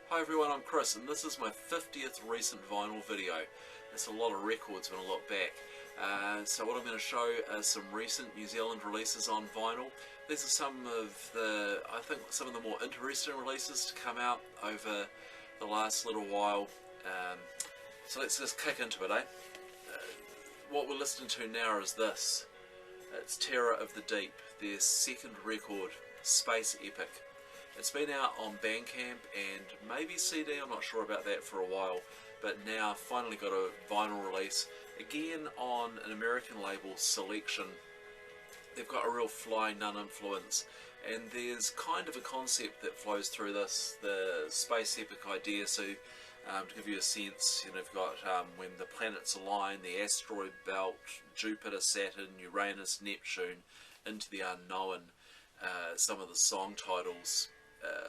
Hi everyone, I'm Chris and this is my 50th recent vinyl video. That's a lot of records when I look back. So what I'm going to show are some recent New Zealand releases on vinyl. These are some of the, I think some of the more interesting releases to come out over the last little while. So let's just kick into it, what we're listening to now is this. It's Terror of the Deep, their second record, Space Epic. It's been out on Bandcamp and maybe CD, I'm not sure about that, for a while, but now finally got a vinyl release, again on an American label, Selection. They've got a real Flying Nun influence, and there's kind of a concept that flows through this, the space epic idea. So to give you a sense, you've got when the planets align, the asteroid belt, Jupiter, Saturn, Uranus, Neptune, into the unknown. Some of the song titles,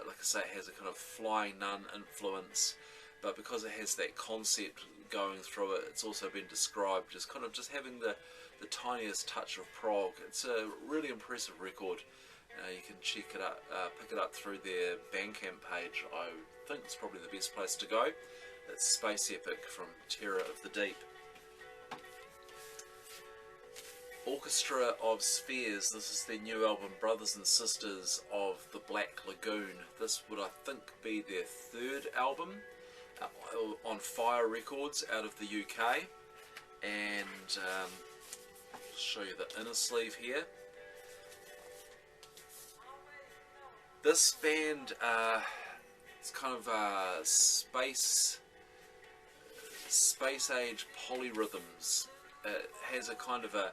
like I say, it has a kind of Flying Nun influence, but because it has that concept going through it, it's also been described as kind of just having the tiniest touch of prog. It's a really impressive record. You can check it up, pick it up through their Bandcamp page. I think it's probably the best place to go. It's Space Epic from Terror of the Deep. Orchestra of Spheres, this is their new album, Brothers and Sisters of the Black Lagoon. This would, I think, be their third album on WaihekeRecords out of the UK. And I'll show you the inner sleeve here. This band, it's kind of space age polyrhythms. It has a kind of an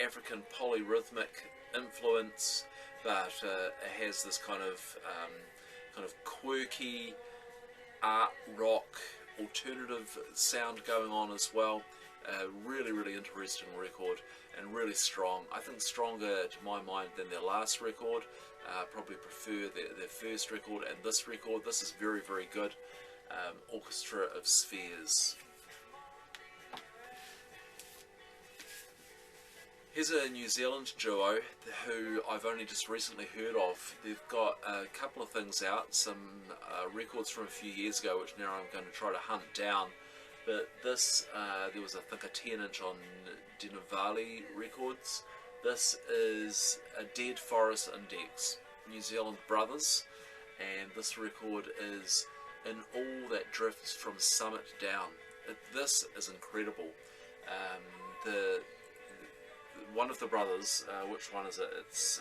African polyrhythmic influence, but it has this kind of quirky art rock alternative sound going on as well. Really interesting record and really strong. I think stronger to my mind than their last record. Probably prefer their first record and this record. This is very good. Orchestra of Spheres. Here's a New Zealand duo who I've only just recently heard of. They've got a couple of things out, some records from a few years ago, which now I'm going to try to hunt down. But this, there was I think a 10-inch on Dinavali Records. This is a Dead Forest Index, New Zealand brothers, and this record is In All That Drifts from Summit Down. This is incredible. One of the brothers, which one is it? It's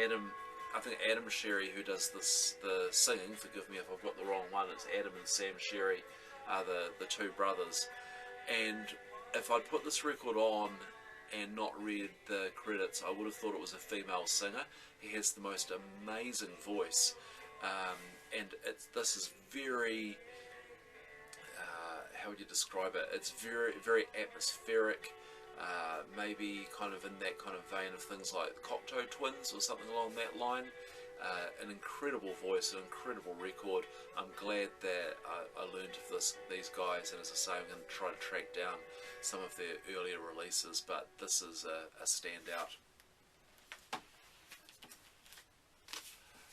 Adam, I think Adam Sherry, who does the singing. Forgive me if I've got the wrong one. It's Adam and Sam Sherry are the two brothers. And if I'd put this record on and not read the credits, I would have thought it was a female singer. He has the most amazing voice, and this is very, how would you describe it? It's very atmospheric. Maybe kind of in that kind of vein of things like Cocteau Twins or something along that line. An incredible voice, an incredible record. I'm glad that I learned of these guys, and as I say, I'm going to try to track down some of their earlier releases, but this is a standout.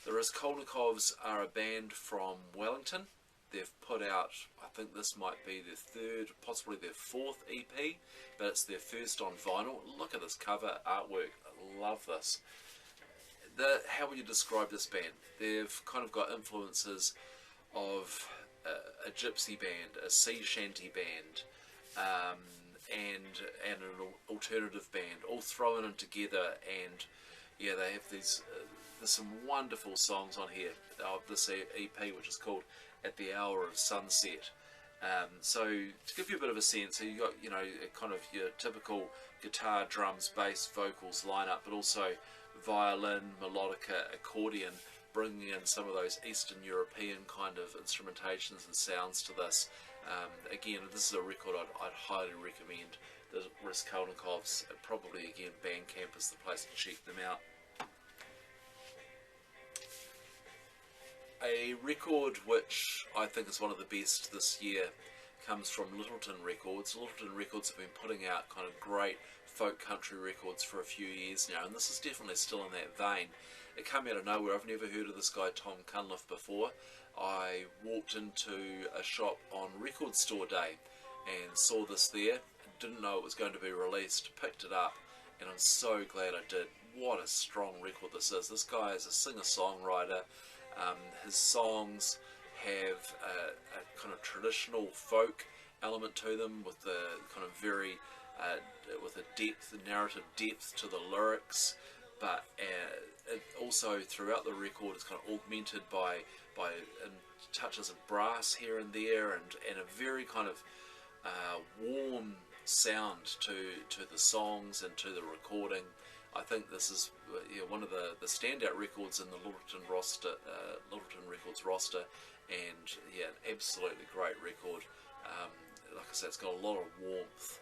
The Raskolnikovs are a band from Wellington. They've put out, I think this might be their third, possibly their fourth EP, but it's their first on vinyl. Look at this cover artwork. I love this. How would you describe this band? They've kind of got influences of a gypsy band, a sea shanty band, and an alternative band, all thrown in together. And yeah, they have these. There's some wonderful songs on here of this EP, which is called At the Hour of Sunset. So to give you a bit of a sense, you got kind of your typical guitar, drums, bass, vocals lineup, but also violin, melodica, accordion, bringing in some of those Eastern European kind of instrumentations and sounds to this. Again, this is a record I'd highly recommend. The Raskolnikovs. Probably again, Bandcamp is the place to check them out. A record which I think is one of the best this year comes from Littleton Records. Littleton Records have been putting out kind of great folk country records for a few years now, and this is definitely still in that vein. It came out of nowhere. I've never heard of this guy Tom Cunliffe before. I walked into a shop on Record Store Day and saw this there. Didn't know it was going to be released. Picked it up, and I'm so glad I did. What a strong record this is. This guy is a singer-songwriter. His songs have a kind of traditional folk element to them, with the kind of very with a narrative depth to the lyrics, but it also throughout the record is kind of augmented by touches of brass here and there, and a very kind of warm sound to the songs and to the recording. I think this is one of the standout records in the Littleton Records roster, and yeah, absolutely great record. Like I said, it's got a lot of warmth,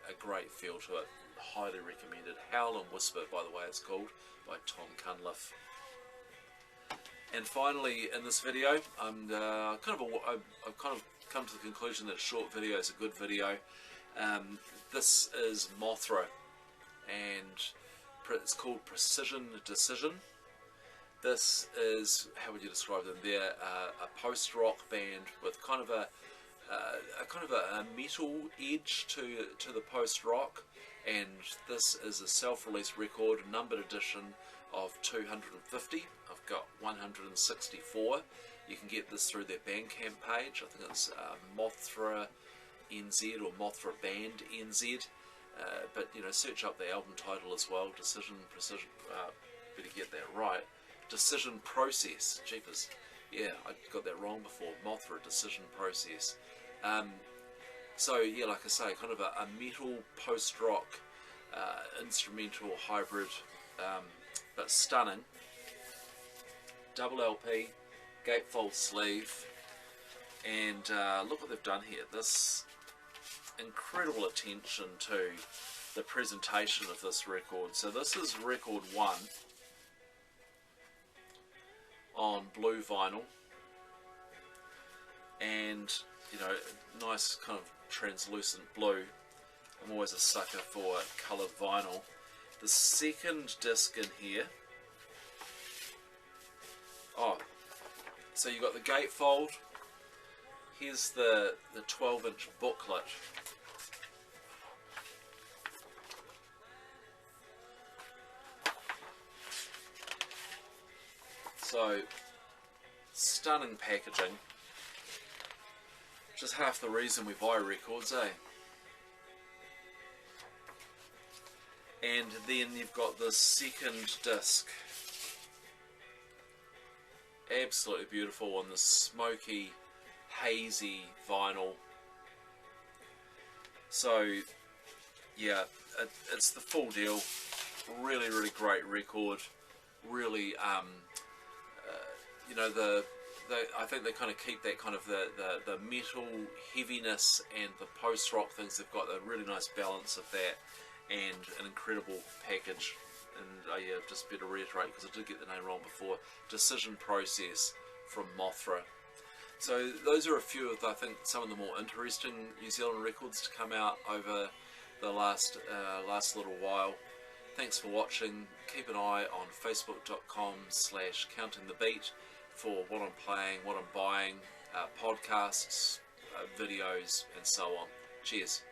a great feel to it. Highly recommended. Howl and Whisper, by the way, it's called, by Tom Cunliffe. And finally, in this video, I've kind of come to the conclusion that a short video is a good video. This is Mothra, and it's called Precision Decision. This is, how would you describe them? They're a post-rock band with kind of a metal edge to the post-rock, and this is a self-released record, numbered edition of 250. I've got 164. You can get this through their Bandcamp page. I think it's Mothra NZ or Mothra Band NZ. But search up the album title as well. Precision. Better get that right. Decision Process. Jeepers. Yeah, I got that wrong before. Mothra Decision Process. So yeah, like I say, kind of a metal post-rock instrumental hybrid, but stunning. Double LP, gatefold sleeve, and look what they've done here. This incredible attention to the presentation of this record. So this is record 1 on blue vinyl, and nice kind of translucent blue. I'm always a sucker for coloured vinyl. The second disc in here, so you've got the gatefold. Here's the 12-inch booklet. So, stunning packaging. Which is half the reason we buy records, eh? And then you've got the second disc. Absolutely beautiful on the smoky, hazy vinyl. So, yeah, it's the full deal. Really, really great record. Really, I think they kind of keep that kind of the metal heaviness and the post-rock things. They've got a really nice balance of that, and an incredible package. And yeah, just better reiterate, because I did get the name wrong before. Decision Process from Mothra. So those are a few of, I think, some of the more interesting New Zealand records to come out over the last little while. Thanks for watching. Keep an eye on facebook.com/countingthebeat for what I'm playing, what I'm buying, podcasts, videos, and so on. Cheers.